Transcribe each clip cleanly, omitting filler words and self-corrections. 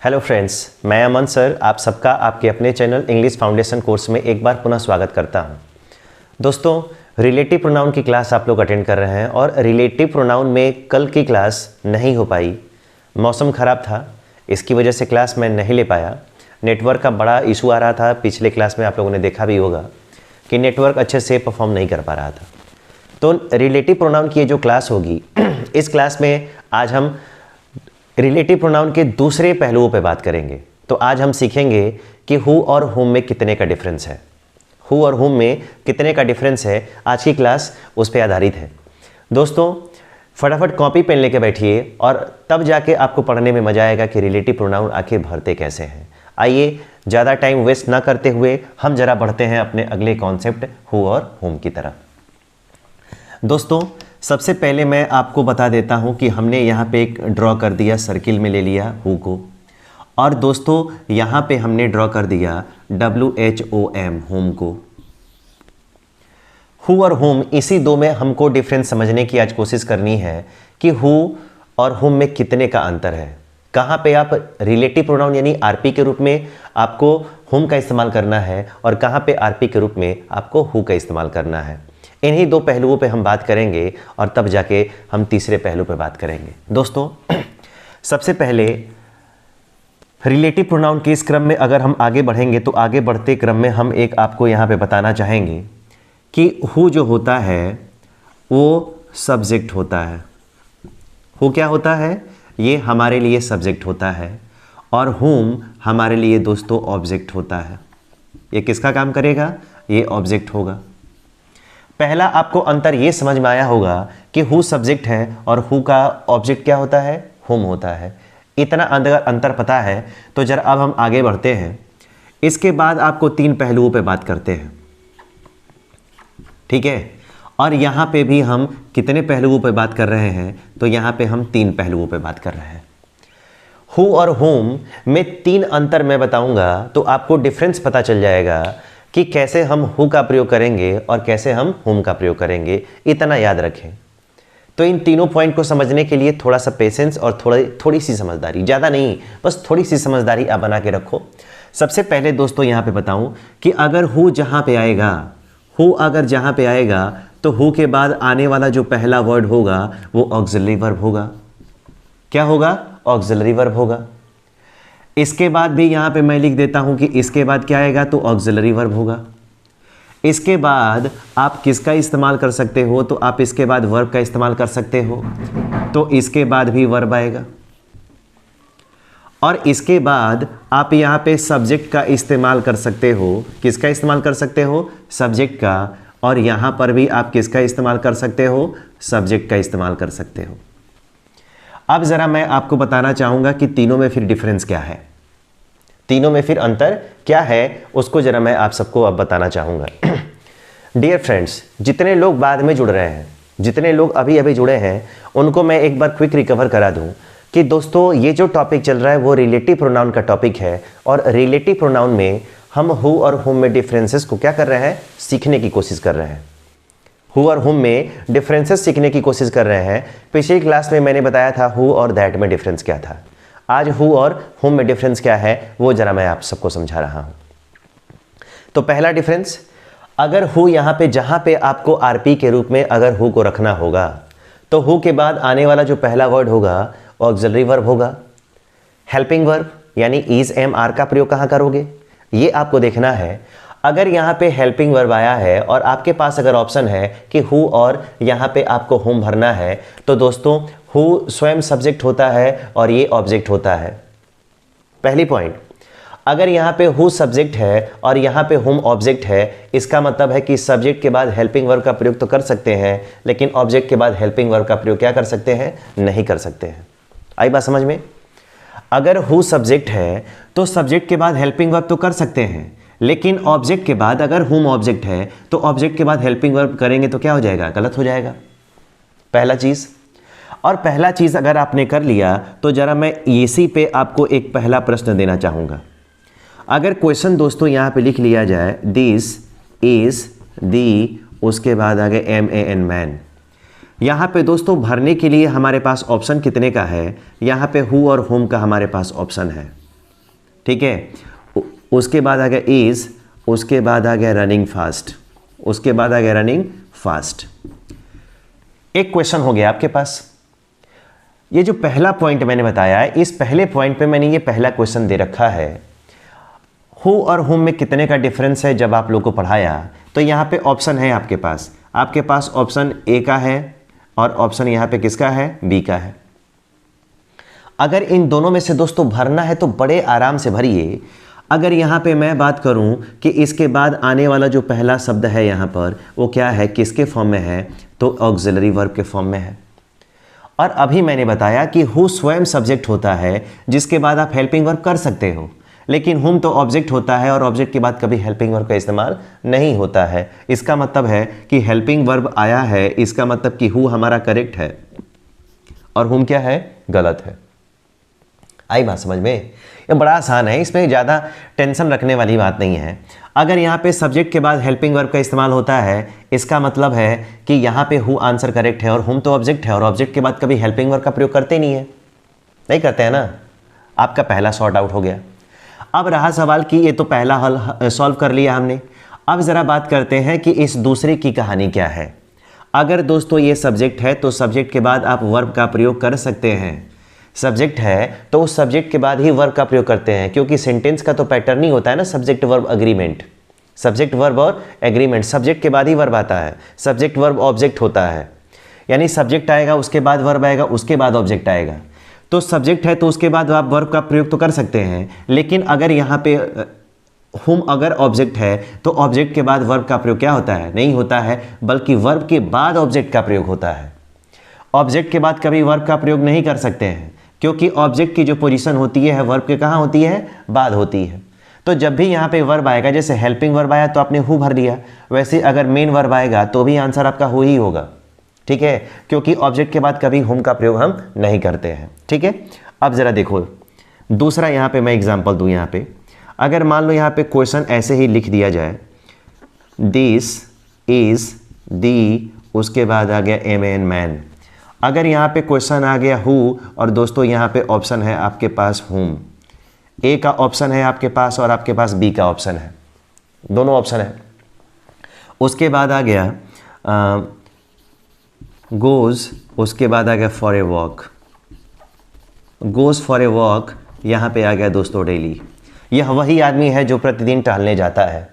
Hello friends, मैं अमन sir आप सबका आपके अपने चैनल इंग्लिश फाउंडेशन कोर्स में एक बार पुनः स्वागत करता हूं। दोस्तों, रिलेटिव प्रोनाउन की क्लास आप लोग अटेंड कर रहे हैं और रिलेटिव प्रोनाउन में कल की क्लास नहीं हो पाई। मौसम ख़राब था, इसकी वजह से क्लास मैं नहीं ले पाया। नेटवर्क का बड़ा इशू आ रहा था। पिछले क्लास में आप लोगों ने देखा भी होगा कि नेटवर्क अच्छे से परफॉर्म नहीं कर पा रहा था। तो रिलेटिव प्रोनाउन की ये जो क्लास होगी इस क्लास में आज हम रिलेटिव प्रोनाउन के दूसरे पहलुओं पे बात करेंगे। तो आज हम सीखेंगे कि हु और हुम में कितने का डिफरेंस है। हु और हुम में कितने का डिफरेंस है, आज की क्लास उस पर आधारित है। दोस्तों, फटाफट कॉपी पेन लेके बैठिए और तब जाके आपको पढ़ने में मजा आएगा कि रिलेटिव प्रोनाउन आखिर भरते कैसे हैं। आइए ज़्यादा टाइम वेस्ट ना करते हुए हम जरा बढ़ते हैं अपने अगले कॉन्सेप्ट हु और हुम की तरफ। दोस्तों, सबसे पहले मैं आपको बता देता हूं कि हमने यहाँ पे एक ड्रॉ कर दिया, सर्किल में ले लिया हु को, और दोस्तों यहाँ पे हमने ड्रॉ कर दिया WHOM होम को। हु और हुम, इसी दो में हमको डिफरेंस समझने की आज कोशिश करनी है कि हु और हुम में कितने का अंतर है। कहाँ पे आप रिलेटिव प्रोनाउन यानी आरपी के रूप में आपको हुम का इस्तेमाल करना है और कहाँ पे आरपी के रूप में आपको हु का इस्तेमाल करना है। इन्हीं दो पहलुओं पे हम बात करेंगे और तब जाके हम तीसरे पहलू पे बात करेंगे। दोस्तों, सबसे पहले रिलेटिव प्रोनाउन के इस क्रम में अगर हम आगे बढ़ेंगे तो आगे बढ़ते क्रम में हम एक आपको यहाँ पे बताना चाहेंगे कि हु जो होता है वो सब्जेक्ट होता है। हु क्या होता है? ये हमारे लिए सब्जेक्ट होता है और हुम हमारे लिए दोस्तों ऑब्जेक्ट होता है। ये किसका काम करेगा? ये ऑब्जेक्ट होगा। पहला आपको अंतर ये समझ में आया होगा कि हु सब्जेक्ट है और हु का ऑब्जेक्ट क्या होता है? हुम होता है। इतना अंतर पता है तो जरा अब हम आगे बढ़ते हैं। इसके बाद आपको तीन पहलुओं पे बात करते हैं, ठीक है? और यहाँ पे भी हम कितने पहलुओं पे बात कर रहे हैं? तो यहाँ पे हम तीन पहलुओं पे बात कर रहे हैं। हु और हुम में तीन अंतर मैं बताऊंगा तो आपको डिफरेंस पता चल जाएगा कि कैसे हम हु का प्रयोग करेंगे और कैसे हम हुम का प्रयोग करेंगे। इतना याद रखें। तो इन तीनों पॉइंट को समझने के लिए थोड़ा सा पेशेंस और थोड़ी सी समझदारी, ज़्यादा नहीं, बस थोड़ी सी समझदारी आप बना के रखो। सबसे पहले दोस्तों यहाँ पे बताऊँ कि अगर हु जहाँ पे आएगा, हु अगर जहाँ पे आएगा तो हु के बाद आने वाला जो पहला वर्ड होगा वो ऑक्सिलरी वर्ब होगा। क्या होगा? ऑक्सिलरी वर्ब होगा। इसके बाद भी यहाँ पे मैं लिख देता हूँ कि इसके बाद क्या आएगा तो ऑक्सिलरी वर्ब होगा। इसके बाद आप किसका इस्तेमाल कर सकते हो? तो आप इसके बाद वर्ब का इस्तेमाल कर सकते हो, तो इसके बाद भी वर्ब आएगा। और इसके बाद आप यहाँ पे सब्जेक्ट का इस्तेमाल कर सकते हो। किसका इस्तेमाल कर सकते हो? सब्जेक्ट का। और यहाँ पर भी आप किसका इस्तेमाल कर सकते हो? सब्जेक्ट का इस्तेमाल कर सकते हो। अब ज़रा मैं आपको बताना चाहूँगा कि तीनों में फिर डिफरेंस क्या है, तीनों में फिर अंतर क्या है, उसको ज़रा मैं आप सबको अब बताना चाहूँगा। डियर फ्रेंड्स, जितने लोग बाद में जुड़ रहे हैं, जितने लोग अभी अभी जुड़े हैं, उनको मैं एक बार क्विक रिकवर करा दूँ कि दोस्तों ये जो टॉपिक चल रहा है वो रिलेटिव प्रोनाउन का टॉपिक है और रिलेटिव प्रोनाउन में हम हु और हुम में डिफरेंसेस को क्या कर रहे हैं? सीखने की कोशिश कर रहे हैं। हु और हुम में डिफरेंसेस सीखने की कोशिश कर रहे हैं। पिछली क्लास में मैंने बताया था हु और दैट में डिफरेंस क्या था। आज हु और हुम में डिफरेंस क्या है वो जरा मैं आप सबको समझा रहा हूं। तो पहला डिफरेंस, अगर हु यहाँ पे जहाँ पे आपको आरपी के रूप में अगर हु को रखना होगा तो हु के बाद आने वाला जो पहला वर्ड होगा ऑक्सिलरी वर्ब होगा। हेल्पिंग वर्ब यानी इज एम आर का प्रयोग कहाँ करोगे ये आपको देखना है। अगर यहाँ पे हेल्पिंग वर्ब आया है और आपके पास अगर ऑप्शन है कि हु और यहाँ पे आपको हुम भरना है तो दोस्तों हु स्वयं सब्जेक्ट होता है और ये ऑब्जेक्ट होता है। पहली पॉइंट, अगर यहाँ पे हु सब्जेक्ट है और यहाँ पे हुम ऑब्जेक्ट है, इसका मतलब है कि सब्जेक्ट के बाद हेल्पिंग वर्ब का प्रयोग तो कर सकते हैं लेकिन ऑब्जेक्ट के बाद हेल्पिंग वर्ब का प्रयोग क्या कर सकते हैं? नहीं कर सकते हैं। आई बात समझ में? अगर हु सब्जेक्ट है तो सब्जेक्ट के बाद हेल्पिंग वर्ब तो कर सकते हैं लेकिन ऑब्जेक्ट के बाद अगर हुम ऑब्जेक्ट है तो ऑब्जेक्ट के बाद हेल्पिंग वर्ब करेंगे तो क्या हो जाएगा? गलत हो जाएगा। पहला चीज़। और पहला चीज़ अगर आपने कर लिया तो ज़रा मैं इसी पे आपको एक पहला प्रश्न देना चाहूँगा। अगर क्वेश्चन दोस्तों यहाँ पे लिख लिया जाए दिस इज़ दी, उसके बाद आगे MAN मैन, यहाँ पे दोस्तों भरने के लिए हमारे पास ऑप्शन कितने का है? यहाँ पे हु और हुम का हमारे पास ऑप्शन है। ठीक है। उसके बाद आ गया इज़, उसके बाद आ गया रनिंग फास्ट, उसके बाद आ गया रनिंग फास्ट। एक क्वेश्चन हो गया आपके पास। ये जो पहला पॉइंट मैंने बताया है, इस पहले पॉइंट पे मैंने ये पहला क्वेश्चन दे रखा है, हु और हुम में कितने का डिफरेंस है। जब आप लोग को पढ़ाया तो यहाँ पे ऑप्शन है आपके पास ऑप्शन ए का है और ऑप्शन यहाँ पे किसका है, बी का है। अगर इन दोनों में से दोस्तों भरना है तो बड़े आराम से भरिए। अगर यहाँ पे मैं बात करूँ कि इसके बाद आने वाला जो पहला शब्द है यहाँ पर वो क्या है, किसके फॉर्म में है, तो ऑक्सिलरी वर्ब के फॉर्म में है। और अभी मैंने बताया कि हु स्वयं सब्जेक्ट होता है जिसके बाद आप हेल्पिंग वर्ब कर सकते हो, लेकिन हुम तो ऑब्जेक्ट होता है और ऑब्जेक्ट के बाद कभी हेल्पिंग वर्ब का इस्तेमाल नहीं होता है। इसका मतलब है कि हेल्पिंग वर्ब आया है, इसका मतलब कि हु हमारा करेक्ट है और हुम क्या है, गलत है। आई बात समझ में? ये बड़ा आसान है, इसमें ज़्यादा टेंशन रखने वाली बात नहीं है। अगर यहाँ पे सब्जेक्ट के बाद हेल्पिंग वर्ब का इस्तेमाल होता है, इसका मतलब है कि यहाँ पे हु आंसर करेक्ट है और हुम तो ऑब्जेक्ट है और ऑब्जेक्ट के बाद कभी हेल्पिंग वर्ब का प्रयोग करते नहीं है, नहीं करते हैं ना। आपका पहला सॉर्ट आउट हो गया। अब रहा सवाल कि ये तो पहला हल सॉल्व कर लिया हमने। अब ज़रा बात करते हैं कि इस दूसरे की कहानी क्या है। अगर दोस्तों ये सब्जेक्ट है तो सब्जेक्ट के बाद आप वर्ब का प्रयोग कर सकते हैं। सब्जेक्ट है तो उस सब्जेक्ट के बाद ही वर्ब का प्रयोग करते हैं, क्योंकि सेंटेंस का तो पैटर्न ही होता है ना, subject verb agreement, subject verb और एग्रीमेंट। सब्जेक्ट के बाद ही वर्ब आता है, सब्जेक्ट वर्ब ऑब्जेक्ट होता है, यानी सब्जेक्ट आएगा उसके बाद वर्ब आएगा उसके बाद ऑब्जेक्ट आएगा। तो सब्जेक्ट है तो उसके बाद आप वर्ब का प्रयोग तो कर सकते हैं, लेकिन अगर यहाँ पे हुम अगर ऑब्जेक्ट है तो ऑब्जेक्ट के बाद वर्ब का प्रयोग क्या होता है, नहीं होता है, बल्कि वर्ब के बाद ऑब्जेक्ट का प्रयोग होता है। ऑब्जेक्ट के बाद कभी वर्ब का प्रयोग नहीं कर सकते हैं, क्योंकि ऑब्जेक्ट की जो पोजीशन होती है वर्ब के कहाँ होती है, बाद होती है। तो जब भी यहाँ पे वर्ब आएगा, जैसे हेल्पिंग वर्ब आया तो आपने हु भर दिया, वैसे अगर मेन वर्ब आएगा तो भी आंसर आपका हु ही होगा, ठीक है, क्योंकि ऑब्जेक्ट के बाद कभी हुम का प्रयोग हम नहीं करते हैं, ठीक है। अब ज़रा देखो दूसरा, यहाँ पे मैं एग्जाम्पल दूँ। यहाँ पे अगर मान लो यहाँ पे क्वेश्चन ऐसे ही लिख दिया जाए, दिस इज़ दी, उसके बाद आ गया एम एन मैन। अगर यहाँ पे क्वेश्चन आ गया हु और दोस्तों यहाँ पे ऑप्शन है आपके पास हुम, ए का ऑप्शन है आपके पास और आपके पास बी का ऑप्शन है, दोनों ऑप्शन है। उसके बाद आ गया गोज़, उसके बाद आ गया for a walk. Goes for a walk यहाँ पे आ गया दोस्तों डेली। यह वही आदमी है जो प्रतिदिन टहलने जाता है।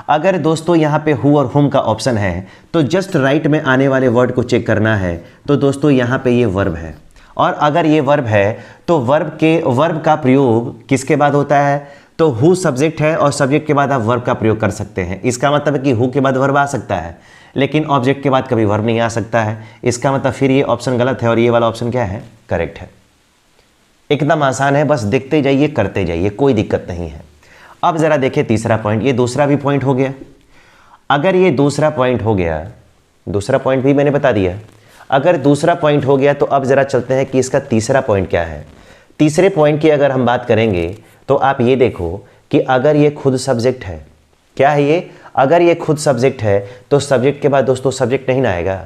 अगर दोस्तों यहाँ पे हु और हुम का ऑप्शन है तो जस्ट राइट में आने वाले वर्ड को चेक करना है। तो दोस्तों यहाँ पे ये वर्ब है, और अगर ये वर्ब है तो वर्ब का प्रयोग किसके बाद होता है, तो हु सब्जेक्ट है और सब्जेक्ट के बाद आप वर्ब का प्रयोग कर सकते हैं। इसका मतलब है कि हु के बाद वर्ब आ सकता है, लेकिन ऑब्जेक्ट के बाद कभी वर्ब नहीं आ सकता है। इसका मतलब फिर ये ऑप्शन गलत है और ये वाला ऑप्शन क्या है, करेक्ट है। एकदम आसान है, बस देखते जाइए करते जाइए, कोई दिक्कत नहीं है। अब ज़रा देखिए तीसरा पॉइंट, ये दूसरा भी पॉइंट हो गया। अगर ये दूसरा पॉइंट हो गया, दूसरा पॉइंट भी मैंने बता दिया। अगर दूसरा पॉइंट हो गया तो अब ज़रा चलते हैं कि इसका तीसरा पॉइंट क्या है। तीसरे पॉइंट की अगर हम बात करेंगे तो आप ये देखो कि अगर ये खुद सब्जेक्ट है, क्या है ये, अगर ये खुद सब्जेक्ट है तो सब्जेक्ट के बाद दोस्तों सब्जेक्ट नहीं ना आएगा,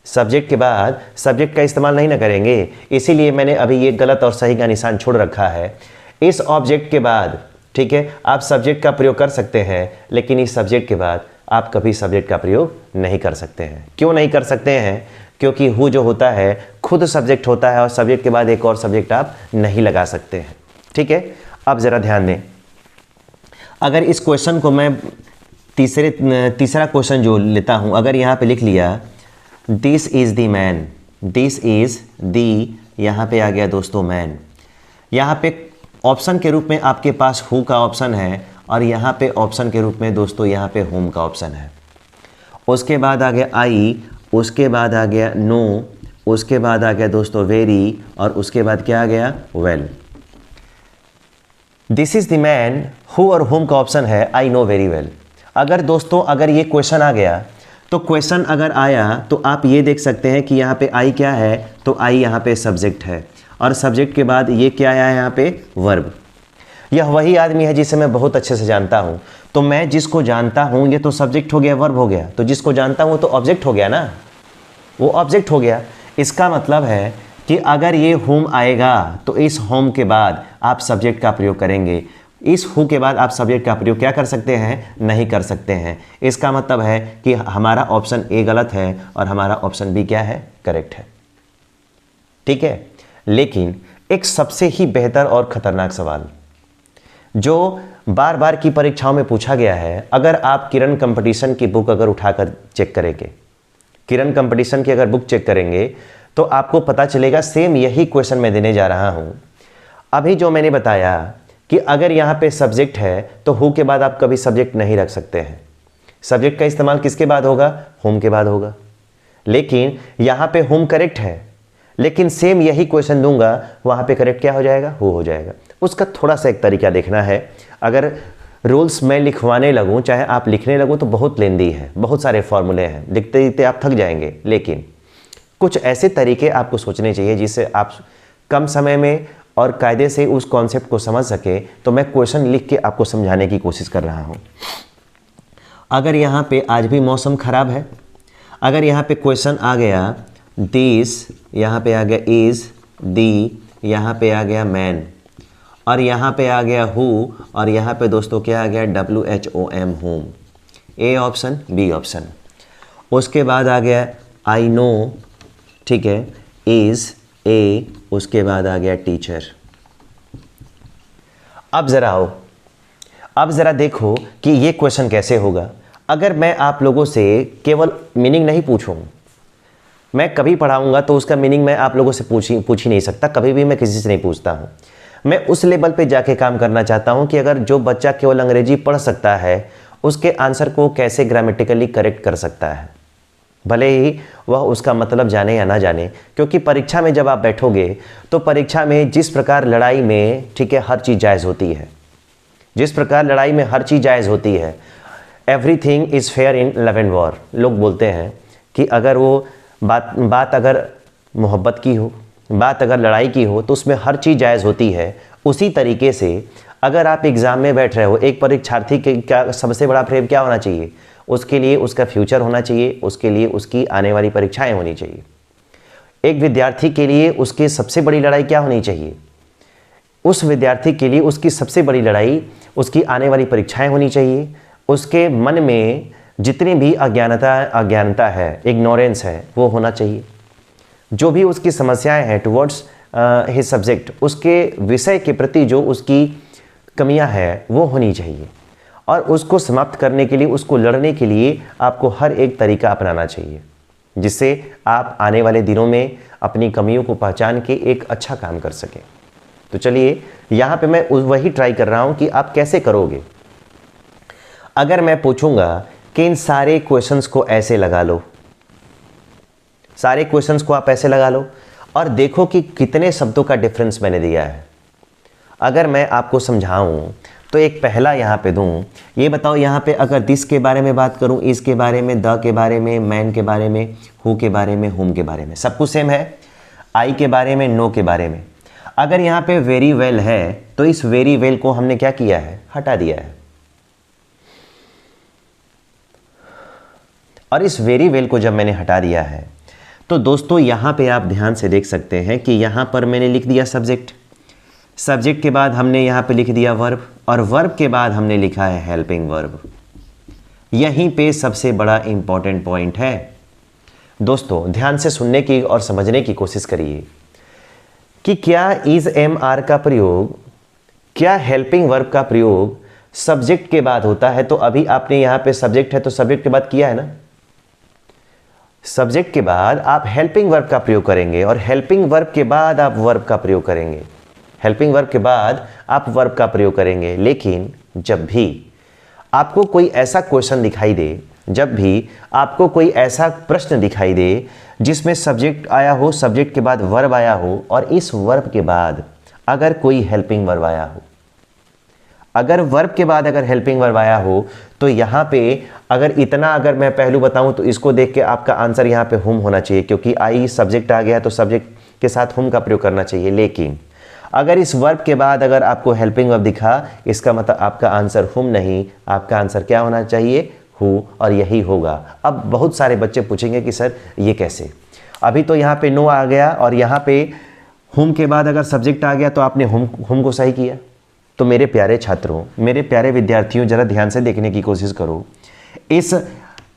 सब्जेक्ट के बाद सब्जेक्ट का इस्तेमाल नहीं ना करेंगे। इसीलिए मैंने अभी ये गलत और सही का निशान छोड़ रखा है। इस ऑब्जेक्ट के बाद, ठीक है, आप सब्जेक्ट का प्रयोग कर सकते हैं, लेकिन इस सब्जेक्ट के बाद आप कभी सब्जेक्ट का प्रयोग नहीं कर सकते हैं। क्यों नहीं कर सकते हैं, क्योंकि हु जो होता है खुद सब्जेक्ट होता है और सब्जेक्ट के बाद एक और सब्जेक्ट आप नहीं लगा सकते हैं, ठीक है। अब ज़रा ध्यान दें, अगर इस क्वेश्चन को मैं तीसरा क्वेश्चन जो लेता हूँ, अगर यहाँ पे लिख लिया this is the man, this is the, यहाँ पे आ गया दोस्तों मैन। यहाँ पे ऑप्शन के रूप में आपके पास हु का ऑप्शन है और यहाँ पे ऑप्शन के रूप में दोस्तों यहाँ पे हुम का ऑप्शन है। उसके बाद आ गया आई, उसके बाद आ गया नो, उसके बाद आ गया दोस्तों वेरी, और उसके बाद क्या आ गया, well. This is the man, who और हुम का ऑप्शन है आई नो वेरी वेल। अगर दोस्तों अगर ये क्वेश्चन आ गया तो क्वेश्चन अगर आया तो आप ये देख सकते हैं कि यहाँ पे आई क्या है, तो आई यहाँ पे सब्जेक्ट है और सब्जेक्ट के बाद ये क्या आया है यहाँ पे, वर्ब। यह वही आदमी है जिसे मैं बहुत अच्छे से जानता हूँ। तो मैं जिसको जानता हूँ ये तो सब्जेक्ट हो गया, वर्ब हो गया, तो जिसको जानता हूँ तो ऑब्जेक्ट हो गया ना, वो ऑब्जेक्ट हो गया। इसका मतलब है कि अगर ये होम आएगा तो इस होम के बाद आप सब्जेक्ट का प्रयोग करेंगे, इस हु के बाद आप सब्जेक्ट का प्रयोग क्या कर सकते हैं, नहीं कर सकते हैं। इसका मतलब है कि हमारा ऑप्शन ए गलत है और हमारा ऑप्शन बी क्या है, करेक्ट है। ठीक है, लेकिन एक सबसे ही बेहतर और खतरनाक सवाल जो बार बार की परीक्षाओं में पूछा गया है, अगर आप किरण कंपटीशन की बुक अगर उठाकर चेक करेंगे, किरण कंपटीशन की अगर बुक चेक करेंगे तो आपको पता चलेगा सेम यही क्वेश्चन मैं देने जा रहा हूं। अभी जो मैंने बताया कि अगर यहां पे सब्जेक्ट है तो हु के बाद आप कभी सब्जेक्ट नहीं रख सकते हैं। सब्जेक्ट का इस्तेमाल किसके बाद होगा, होम के बाद होगा। लेकिन यहां पे होम करेक्ट है, लेकिन सेम यही क्वेश्चन दूंगा, वहां पे करेक्ट क्या हो जाएगा, हु हो जाएगा। उसका थोड़ा सा एक तरीका देखना है। अगर रूल्स मैं लिखवाने लगूं, चाहे आप लिखने लगूं, तो बहुत लेंदी है, बहुत सारे फॉर्मूले हैं, लिखते लिखते आप थक जाएंगे। लेकिन कुछ ऐसे तरीके आपको सोचने चाहिए जिससे आप कम समय में और कायदे से उस कॉन्सेप्ट को समझ सके। तो मैं क्वेश्चन लिख के आपको समझाने की कोशिश कर रहा हूं। अगर यहाँ पे आज भी मौसम खराब है, अगर यहाँ पे क्वेश्चन आ गया दिस, यहाँ पे आ गया इज, दी, यहाँ पे आ गया मैन, और यहाँ पे आ गया हु, और यहाँ पे दोस्तों क्या आ गया, WHOM, whom. A option, B option. उसके बाद आ गया आई नो, ठीक है, इज, ए, उसके बाद आ गया टीचर। अब ज़रा आओ, अब ज़रा देखो कि ये क्वेश्चन कैसे होगा। अगर मैं आप लोगों से केवल मीनिंग नहीं पूछूं, मैं कभी पढ़ाऊंगा तो उसका मीनिंग मैं आप लोगों से पूछ ही नहीं सकता, कभी भी मैं किसी से नहीं पूछता हूं। मैं उस लेवल पे जाके काम करना चाहता हूं कि अगर जो बच्चा केवल अंग्रेजी पढ़ सकता है उसके आंसर को कैसे ग्रामेटिकली करेक्ट कर सकता है, भले ही वह उसका मतलब जाने या ना जाने। क्योंकि परीक्षा में जब आप बैठोगे तो परीक्षा में जिस प्रकार लड़ाई में, ठीक है, हर चीज़ जायज़ होती है, जिस प्रकार लड़ाई में हर चीज़ जायज़ होती है, everything is fair in love and war. लोग बोलते हैं कि अगर वो बात अगर मोहब्बत की हो, बात अगर लड़ाई की हो, तो उसमें हर चीज़ जायज़ होती है। उसी तरीके से अगर आप एग्ज़ाम में बैठ रहे हो, एक परीक्षार्थी के क्या सबसे बड़ा फ्रेम क्या होना चाहिए, उसके लिए उसका फ्यूचर होना चाहिए, उसके लिए उसकी आने वाली परीक्षाएं होनी चाहिए। एक विद्यार्थी के लिए उसकी सबसे बड़ी लड़ाई क्या होनी चाहिए, उस विद्यार्थी के लिए उसकी सबसे बड़ी लड़ाई उसकी आने वाली परीक्षाएं होनी चाहिए। उसके मन में जितनी भी अज्ञानता है, इग्नोरेंस है, वो होना चाहिए। जो भी उसकी समस्याएं हैं टुवर्ड्स हिज सब्जेक्ट, उसके विषय के प्रति जो उसकी कमियां हैं वो होनी चाहिए। और उसको समाप्त करने के लिए, उसको लड़ने के लिए आपको हर एक तरीका अपनाना चाहिए, जिससे आप आने वाले दिनों में अपनी कमियों को पहचान के एक अच्छा काम कर सकें। तो चलिए, यहाँ पे मैं वही ट्राई कर रहा हूँ कि आप कैसे करोगे। अगर मैं पूछूंगा कि इन सारे क्वेश्चंस को ऐसे लगा लो, सारे क्वेश्चंस को आप ऐसे लगा लो और देखो कि कितने शब्दों का डिफरेंस मैंने दिया है। अगर मैं आपको समझाऊं तो एक पहला यहाँ पे दूं, ये बताओ यहाँ पे अगर दिस के बारे में बात करूं, इस के बारे में, द के बारे में, मैन के बारे में, हु के बारे में, हुम के बारे में, सब कुछ सेम है। आई के बारे में, नो के बारे में। अगर यहाँ पे वेरी वेल है तो इस वेरी वेल को हमने क्या किया है, हटा दिया है। और इस वेरी वेल को जब मैंने हटा दिया है तो दोस्तों यहाँ पे आप ध्यान से देख सकते हैं कि यहाँ पर मैंने लिख दिया सब्जेक्ट, सब्जेक्ट के बाद हमने यहाँ पे लिख दिया वर्ब, और वर्ब के बाद हमने लिखा है हेल्पिंग वर्ब। यहीं पे सबसे बड़ा इंपॉर्टेंट पॉइंट है। दोस्तों ध्यान से सुनने की और समझने की कोशिश करिए कि क्या इज एम आर का प्रयोग, क्या हेल्पिंग वर्ब का प्रयोग सब्जेक्ट के बाद होता है। तो अभी आपने यहाँ पे सब्जेक्ट है तो सब्जेक्ट के बाद किया है ना, सब्जेक्ट के बाद आप हेल्पिंग वर्ब का प्रयोग करेंगे और हेल्पिंग वर्ब के बाद आप वर्ब का प्रयोग करेंगे, हेल्पिंग वर्ब के बाद आप वर्ब का प्रयोग करेंगे। लेकिन जब भी आपको कोई ऐसा क्वेश्चन दिखाई दे, जब भी आपको कोई ऐसा प्रश्न दिखाई दे जिसमें सब्जेक्ट आया हो, सब्जेक्ट के बाद वर्ब आया हो और इस वर्ब के बाद अगर कोई हेल्पिंग वर्ब आया हो, अगर वर्ब के बाद अगर हेल्पिंग वर्ब आया हो, तो यहाँ पे अगर इतना अगर मैं पहलू बताऊं तो इसको देख के आपका आंसर यहाँ पे हुम होना चाहिए, क्योंकि आई सब्जेक्ट आ गया तो सब्जेक्ट के साथ हुम का प्रयोग करना चाहिए। लेकिन अगर इस वर्ब के बाद अगर आपको हेल्पिंग वर्ब दिखा, इसका मतलब आपका आंसर हुम नहीं, आपका आंसर क्या होना चाहिए, हु, और यही होगा। अब बहुत सारे बच्चे पूछेंगे कि सर ये कैसे, अभी तो यहाँ पे नो आ गया और यहाँ पे हुम के बाद अगर सब्जेक्ट आ गया तो आपने हुम को सही किया। तो मेरे प्यारे छात्रों, मेरे प्यारे विद्यार्थियों, ज़रा ध्यान से देखने की कोशिश करो। इस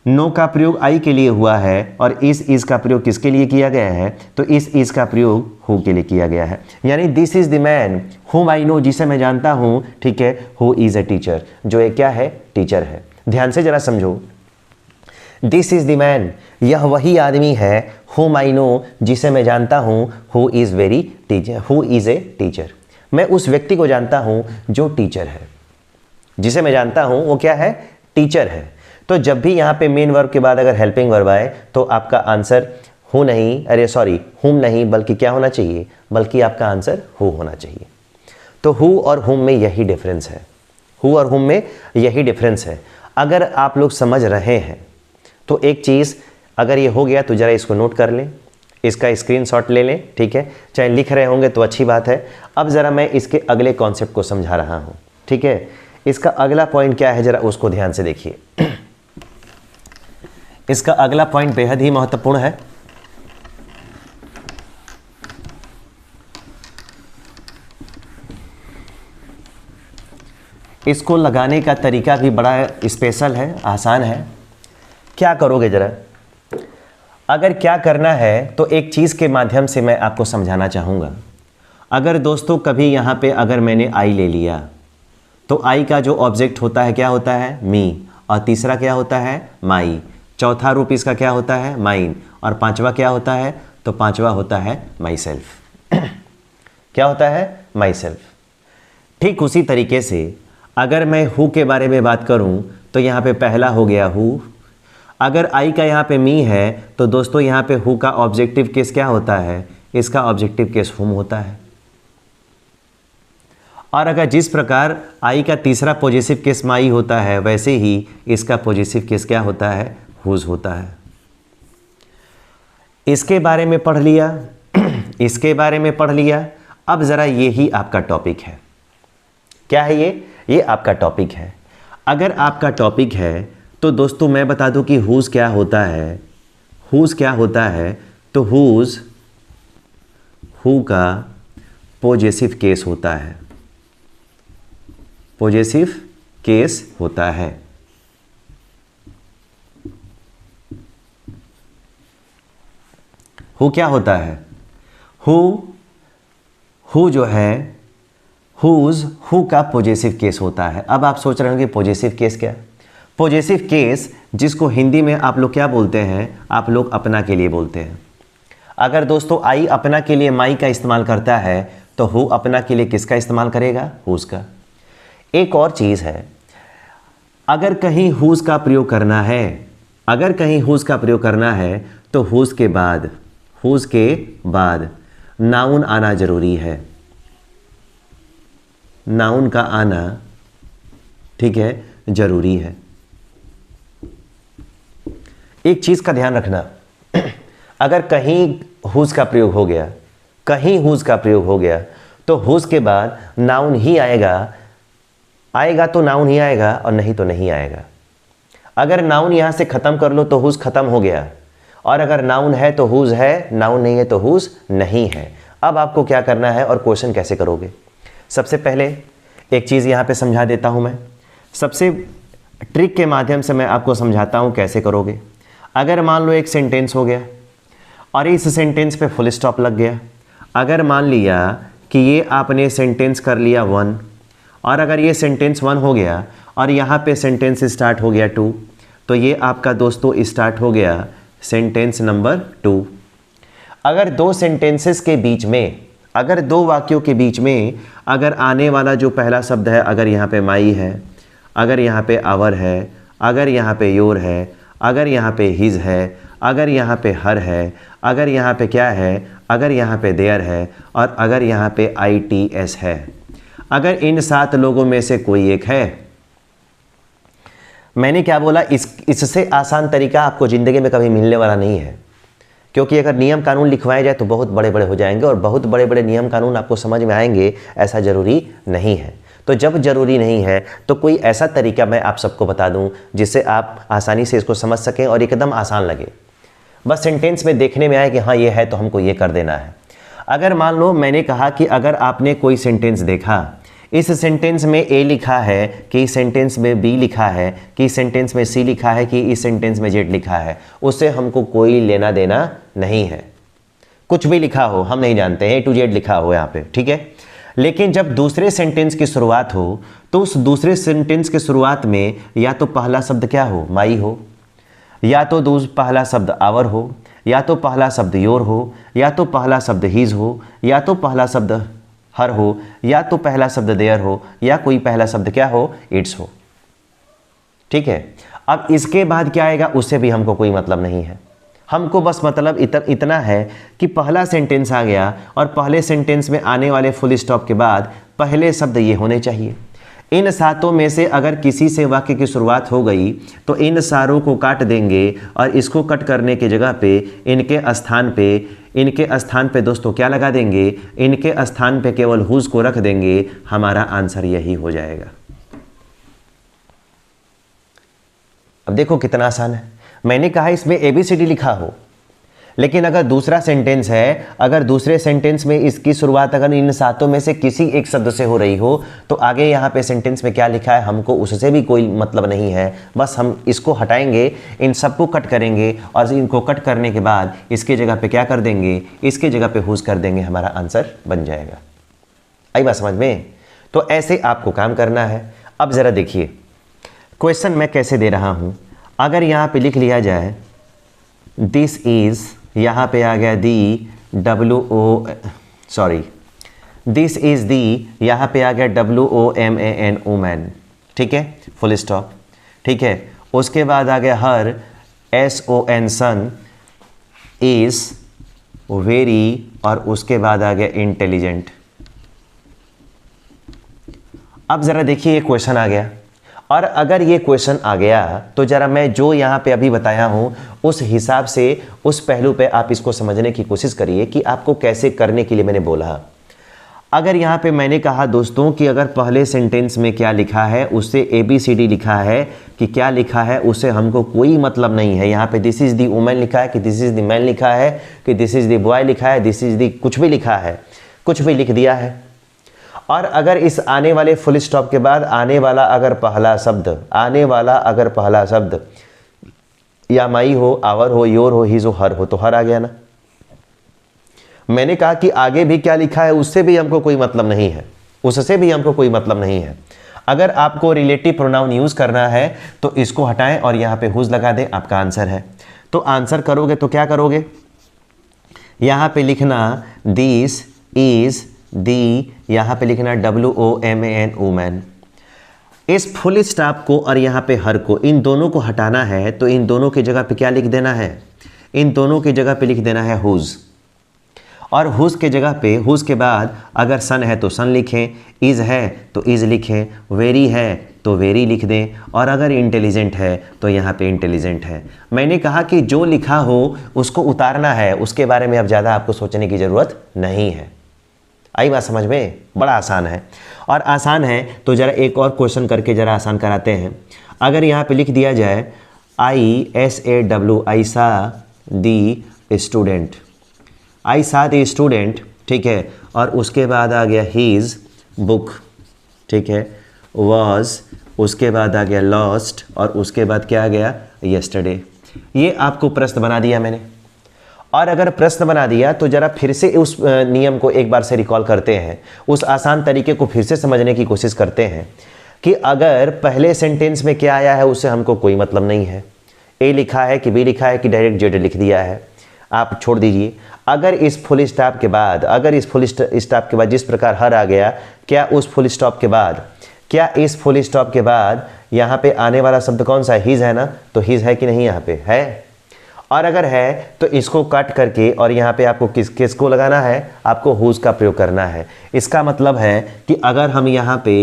नो का प्रयोग आई के लिए हुआ है और इस का प्रयोग किसके लिए किया गया है? तो इस का प्रयोग हु के लिए किया गया है। यानी दिस इज द मैन हुम आई नो, जिसे मैं जानता हूँ, ठीक है, हु इज़ अ टीचर, जो एक क्या है? टीचर है। ध्यान से जरा समझो, दिस इज द मैन, यह वही आदमी है, हुम आई नो, जिसे मैं जानता हूँ, who is very teacher, who is a teacher. मैं उस व्यक्ति को जानता हूँ जो टीचर है, जिसे मैं जानता हूँ वो क्या है? टीचर है। तो जब भी यहाँ पे मेन वर्ब के बाद अगर हेल्पिंग वर्ब आए तो आपका आंसर हु नहीं, अरे सॉरी, हुम नहीं, बल्कि क्या होना चाहिए? बल्कि आपका आंसर हु होना चाहिए। तो हु और हुम में यही डिफरेंस है, हु और हुम में यही डिफरेंस है। अगर आप लोग समझ रहे हैं तो एक चीज़ अगर ये हो गया तो ज़रा इसको नोट कर लें, इसका स्क्रीनशॉट ले लें, ठीक है, चाहे लिख रहे होंगे तो अच्छी बात है। अब ज़रा मैं इसके अगले कॉन्सेप्ट को समझा रहा हूँ, ठीक है। इसका अगला पॉइंट क्या है, ज़रा उसको ध्यान से देखिए। इसका अगला पॉइंट बेहद ही महत्वपूर्ण है। इसको लगाने का तरीका भी बड़ा स्पेशल है, आसान है। क्या करोगे ज़रा, अगर क्या करना है तो एक चीज़ के माध्यम से मैं आपको समझाना चाहूँगा। अगर दोस्तों कभी यहाँ पे अगर मैंने आई ले लिया तो आई का जो ऑब्जेक्ट होता है क्या होता है? मी, और तीसरा क्या होता है? माई, चौथा रूप इसका क्या होता है? माइन, और पांचवा क्या होता है? तो पांचवा होता है माई सेल्फ। क्या होता है? My self. ठीक उसी तरीके से अगर मैं हु के बारे में बात करूं तो यहाँ पे पहला हो गया हु। अगर आई का यहाँ पे मी है तो दोस्तों यहाँ पे हु का ऑब्जेक्टिव केस क्या होता है? इसका ऑब्जेक्टिव केस हुम होता है। और अगर जिस प्रकार आई का तीसरा पॉजिटिव केस माई होता है, वैसे ही इसका पॉजिटिव केस क्या होता है? हुज होता है। इसके बारे में पढ़ लिया, इसके बारे में पढ़ लिया। अब ज़रा ये ही आपका टॉपिक है। क्या है ये आपका टॉपिक है। अगर आपका टॉपिक है तो दोस्तों मैं बता दूं कि हुज क्या होता है। हुज क्या होता है? तो हुज हु का पॉजिटिव केस होता है, पॉजिटिव केस होता है। हु क्या होता है? हु जो है हुज हु का पॉजिटिव केस होता है। अब आप सोच रहे होंगे पॉजिटिव केस क्या? पॉजिटिव केस जिसको हिंदी में आप लोग क्या बोलते हैं? आप लोग अपना के लिए बोलते हैं। अगर दोस्तों आई अपना के लिए माई का इस्तेमाल करता है तो हु अपना के लिए किसका इस्तेमाल करेगा? हुज का। एक और चीज़ है, अगर कहीं हुज का प्रयोग करना है, अगर कहीं हुज का प्रयोग करना है तो हुज के बाद नाउन आना जरूरी है। नाउन का आना, ठीक है, जरूरी है। एक चीज का ध्यान रखना, अगर कहीं हुज का प्रयोग हो गया, कहीं हुज का प्रयोग हो गया तो हुज के बाद नाउन ही आएगा तो नाउन ही आएगा और नहीं तो नहीं आएगा। अगर नाउन यहां से खत्म कर लो तो हुज खत्म हो गया, और अगर नाउन है तो हुज है, नाउन नहीं है तो हुज नहीं है। अब आपको क्या करना है और क्वेश्चन कैसे करोगे? सबसे पहले एक चीज़ यहाँ पे समझा देता हूँ मैं, सबसे ट्रिक के माध्यम से मैं आपको समझाता हूँ कैसे करोगे। अगर मान लो एक सेंटेंस हो गया और इस सेंटेंस पे फुल स्टॉप लग गया, अगर मान लिया कि ये आपने सेंटेंस कर लिया 1, और अगर ये सेंटेंस 1 हो गया और यहाँ पे सेंटेंस स्टार्ट हो गया 2, तो ये आपका दोस्तों स्टार्ट हो गया सेंटेंस नंबर 2। अगर दो सेंटेंसेस के बीच में, अगर दो वाक्यों के बीच में अगर आने वाला जो पहला शब्द है, अगर यहाँ पे माई है, अगर यहाँ पे आवर है, अगर यहाँ पे योर है, अगर यहाँ पे हिज है, अगर यहाँ पे हर है, अगर यहाँ पे क्या है, अगर यहाँ पे देयर है, और अगर यहाँ पे ITS है, अगर इन 7 लोगों में से कोई एक है, मैंने क्या बोला, इससे आसान तरीका आपको ज़िंदगी में कभी मिलने वाला नहीं है। क्योंकि अगर नियम कानून लिखवाए जाए तो बहुत बड़े बड़े हो जाएंगे, और बहुत बड़े बड़े नियम कानून आपको समझ में आएंगे, ऐसा ज़रूरी नहीं है। तो जब ज़रूरी नहीं है तो कोई ऐसा तरीका मैं आप सबको बता दूं जिससे आप आसानी से इसको समझ सकें और एकदम आसान लगे। बस सेंटेंस में देखने में आए कि हाँ ये है तो हमको ये कर देना है। अगर मान लो मैंने कहा कि अगर आपने कोई सेंटेंस देखा, इस सेंटेंस में ए लिखा है कि इस सेंटेंस में बी लिखा है कि इस सेंटेंस में सी लिखा है कि इस सेंटेंस में जेड लिखा है, उससे हमको कोई लेना देना नहीं है। कुछ भी लिखा हो हम नहीं जानते हैं, ए टू जेड लिखा हो यहाँ पे, ठीक है। लेकिन जब दूसरे सेंटेंस की शुरुआत हो तो उस दूसरे सेंटेंस के शुरुआत में या तो पहला शब्द क्या हो, माई हो, या तो पहला शब्द आवर हो, या तो पहला शब्द योर हो, या तो पहला शब्द हीज हो, या तो पहला शब्द हर हो, या तो पहला शब्द देयर हो, या कोई पहला शब्द क्या हो, इट्स हो, ठीक है। अब इसके बाद क्या आएगा उससे भी हमको कोई मतलब नहीं है। हमको बस मतलब इतना है कि पहला सेंटेंस आ गया और पहले सेंटेंस में आने वाले फुल स्टॉप के बाद पहले शब्द ये होने चाहिए। इन सातों में से अगर किसी से वाक्य की शुरुआत हो गई तो इन सारों को काट देंगे और इसको कट करने की जगह पे इनके स्थान पे दोस्तों क्या लगा देंगे, इनके स्थान पे केवल हुज को रख देंगे। हमारा आंसर यही हो जाएगा। अब देखो कितना आसान है। मैंने कहा इसमें ABCD लिखा हो, लेकिन अगर दूसरा सेंटेंस है, अगर दूसरे सेंटेंस में इसकी शुरुआत अगर इन सातों में से किसी एक शब्द से हो रही हो तो आगे यहाँ पे सेंटेंस में क्या लिखा है हमको उससे भी कोई मतलब नहीं है। बस हम इसको हटाएंगे, इन सबको कट करेंगे और इनको कट करने के बाद इसके जगह पे क्या कर देंगे, इसके जगह पे हुज कर देंगे, हमारा आंसर बन जाएगा। आई बात समझ में? तो ऐसे आपको काम करना है। अब ज़रा देखिए क्वेश्चन मैं कैसे दे रहा हूँ। अगर यहाँ पे लिख लिया जाए दिस इज़, यहाँ पे आ गया दिस इज़ दी, यहाँ पे आ गया WOMAN वुमेन, ठीक है, फुल स्टॉप, ठीक है। उसके बाद आ गया हर SON सन, इज़ वेरी, और उसके बाद आ गया इंटेलिजेंट। अब ज़रा देखिए ये क्वेश्चन आ गया, और अगर ये क्वेश्चन आ गया तो ज़रा मैं जो यहाँ पे अभी बताया हूँ उस हिसाब से उस पहलू पे आप इसको समझने की कोशिश करिए कि आपको कैसे करने के लिए मैंने बोला। अगर यहाँ पे मैंने कहा दोस्तों कि अगर पहले सेंटेंस में क्या लिखा है उससे ABCD लिखा है कि क्या लिखा है उससे हमको कोई मतलब नहीं है। यहाँ पे दिस इज़ दी वुमेन लिखा है कि दिस इज़ दी मैन लिखा है कि दिस इज़ दी बॉय लिखा है, दिस इज़ दी कुछ भी लिखा है, कुछ भी लिख दिया है। और अगर इस आने वाले फुल स्टॉप के बाद आने वाला अगर पहला शब्द या माई हो, आवर हो, योर हो, हिज हो, हर हो, तो हर आ गया ना। मैंने कहा कि आगे भी क्या लिखा है उससे भी हमको कोई मतलब नहीं है, उससे भी हमको कोई मतलब नहीं है। अगर आपको रिलेटिव प्रोनाउन यूज करना है तो इसको हटाएं और यहाँ पे हुज लगा दें, आपका आंसर है। तो आंसर करोगे तो क्या करोगे, यहाँ पे लिखना दिस इज दी, यहाँ पे लिखना WOMAN वुमेन। इस फुल स्टॉप को और यहाँ पे हर को, इन दोनों को हटाना है तो इन दोनों की जगह पे क्या लिख देना है, इन दोनों की जगह पे लिख देना है हुज। और हुज के जगह पे, हुज के बाद अगर सन है तो सन लिखें, इज़ है तो इज़ लिखें, वेरी है तो वेरी लिख दें, और अगर इंटेलिजेंट है तो यहाँ पे इंटेलिजेंट है। मैंने कहा कि जो लिखा हो उसको उतारना है, उसके बारे में अब ज़्यादा आपको सोचने की ज़रूरत नहीं है। आई बात समझ में? बड़ा आसान है। और आसान है तो ज़रा एक और क्वेश्चन करके ज़रा आसान कराते हैं। अगर यहाँ पे लिख दिया जाए ISAW, आई सा दी स्टूडेंट, आई सा दी स्टूडेंट, ठीक है, और उसके बाद आ गया हीज बुक, ठीक है, वॉज, उसके बाद आ गया लॉस्ट, और उसके बाद क्या आ गया, यस्टरडे। ये आपको प्रश्न बना दिया मैंने। और अगर प्रश्न बना दिया तो ज़रा फिर से उस नियम को एक बार से रिकॉल करते हैं, उस आसान तरीके को फिर से समझने की कोशिश करते हैं कि अगर पहले सेंटेंस में क्या आया है उससे हमको कोई मतलब नहीं है, ए लिखा है कि बी लिखा है कि डायरेक्ट जेड लिख दिया है, आप छोड़ दीजिए। अगर इस फुल स्टॉप के बाद, अगर इस फुल स्टॉप के बाद जिस प्रकार हर आ गया, क्या उस फुल स्टॉप के बाद, क्या इस फुल स्टॉप के बाद यहाँ पे आने वाला शब्द कौन सा है, हिज है ना, तो हिज है कि नहीं, यहाँ पे है। और अगर है तो इसको कट करके और यहाँ पे आपको किसको लगाना है, आपको हुज का प्रयोग करना है। इसका मतलब है कि अगर हम यहाँ पे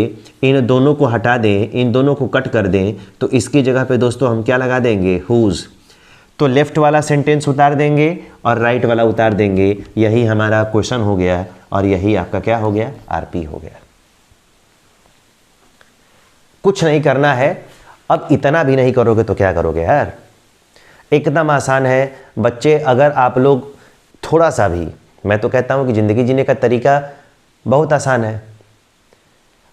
इन दोनों को हटा दें, इन दोनों को कट कर दें, तो इसकी जगह पे दोस्तों हम क्या लगा देंगे, हुज। तो लेफ्ट वाला सेंटेंस उतार देंगे और राइट वाला उतार देंगे। यही हमारा क्वेश्चन हो गया और यही आपका क्या हो गया, RP हो गया। कुछ नहीं करना है। अब इतना भी नहीं करोगे तो क्या करोगे यार, एकदम आसान है बच्चे। अगर आप लोग थोड़ा सा भी, मैं तो कहता हूँ कि ज़िंदगी जीने का तरीका बहुत आसान है।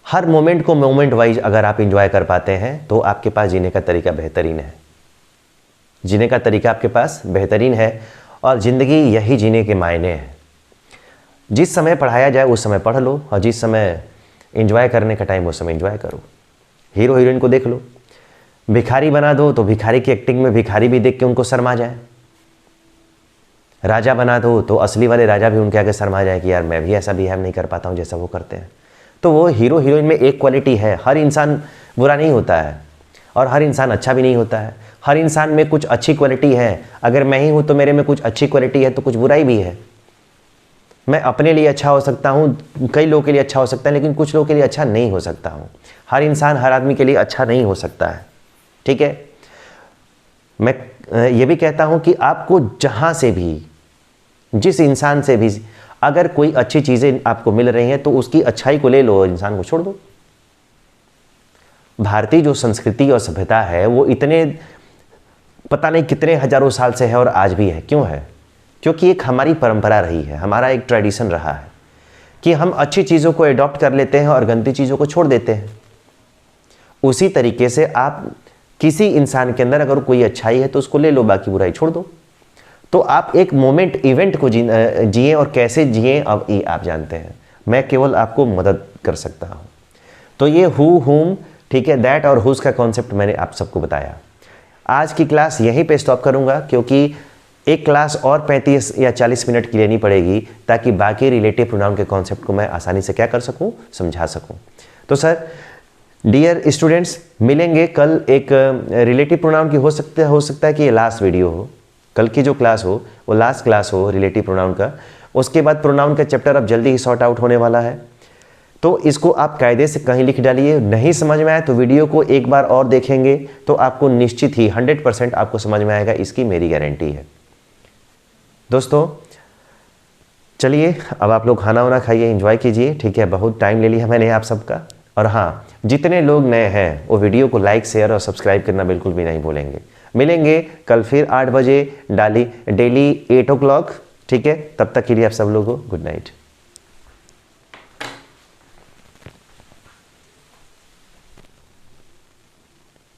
हर मोमेंट को मोमेंट वाइज अगर आप इंजॉय कर पाते हैं तो आपके पास जीने का तरीका बेहतरीन है। जीने का तरीका आपके पास बेहतरीन है और ज़िंदगी यही जीने के मायने हैं। जिस समय पढ़ाया जाए उस समय पढ़ लो और जिस समय एंजॉय करने का टाइम उस समय एंजॉय करो। हीरो हीरोइन को देख लो, भिखारी बना दो तो भिखारी की एक्टिंग में भिखारी भी देख के उनको शर्मा जाए। राजा बना दो तो असली वाले राजा भी उनके आगे शर्मा जाए कि यार मैं भी ऐसा बिहेव नहीं कर पाता हूँ जैसा वो करते हैं। तो वो हीरो हीरोइन में एक क्वालिटी है। हर इंसान बुरा नहीं होता है और हर इंसान अच्छा भी नहीं होता है। हर इंसान में कुछ अच्छी क्वालिटी है। अगर मैं ही हूँ तो मेरे में कुछ अच्छी क्वालिटी है तो कुछ बुराई भी है। मैं अपने लिए अच्छा हो सकता हूँ, कई लोगों के लिए अच्छा हो सकता है, लेकिन कुछ लोगों के लिए अच्छा नहीं हो सकता हूँ। हर इंसान हर आदमी के लिए अच्छा नहीं हो सकता है, ठीक है। मैं ये भी कहता हूँ कि आपको जहाँ से भी, जिस इंसान से भी अगर कोई अच्छी चीज़ें आपको मिल रही हैं तो उसकी अच्छाई को ले लो और इंसान को छोड़ दो। भारतीय जो संस्कृति और सभ्यता है वो इतने पता नहीं कितने हजारों साल से है और आज भी है। क्यों है? क्योंकि एक हमारी परंपरा रही है, हमारा एक ट्रेडिशन रहा है कि हम अच्छी चीज़ों को एडॉप्ट कर लेते हैं और गंदी चीज़ों को छोड़ देते हैं। उसी तरीके से आप किसी इंसान के अंदर अगर कोई अच्छाई है तो उसको ले लो, बाकी बुराई छोड़ दो। तो आप एक मोमेंट इवेंट को जिए और कैसे जिए अब ये आप जानते हैं। मैं केवल आपको मदद कर सकता हूँ। तो ये हु हुम, ठीक है, दैट और हुज का कॉन्सेप्ट मैंने आप सबको बताया। आज की क्लास यहीं पे स्टॉप करूँगा क्योंकि एक क्लास और 35 या 40 मिनट की लेनी पड़ेगी ताकि बाकी रिलेटिव प्रोनाउन के कॉन्सेप्ट को मैं आसानी से क्या कर सकूँ, समझा सकूँ। तो सर डियर स्टूडेंट्स, मिलेंगे कल। एक रिलेटिव प्रोनाउन की हो सकता है कि ये लास्ट वीडियो हो, कल की जो क्लास हो वो लास्ट क्लास हो रिलेटिव प्रोनाउन का। उसके बाद प्रोनाउन का चैप्टर अब जल्दी ही सॉर्ट आउट होने वाला है। तो इसको आप कायदे से कहीं लिख डालिए। नहीं समझ में आए तो वीडियो को एक बार और देखेंगे तो आपको निश्चित ही 100% आपको समझ में आएगा, इसकी मेरी गारंटी है। दोस्तों चलिए अब आप लोग खाना वाना खाइए, एंजॉय कीजिए, ठीक है। बहुत टाइम ले लिया मैंने आप सबका। और हाँ, जितने लोग नए हैं वो वीडियो को लाइक, शेयर और सब्सक्राइब करना बिल्कुल भी नहीं भूलेंगे। मिलेंगे कल फिर 8 बजे डेली 8 o'clock, ठीक है। तब तक के लिए आप सब लोगों को गुड नाइट।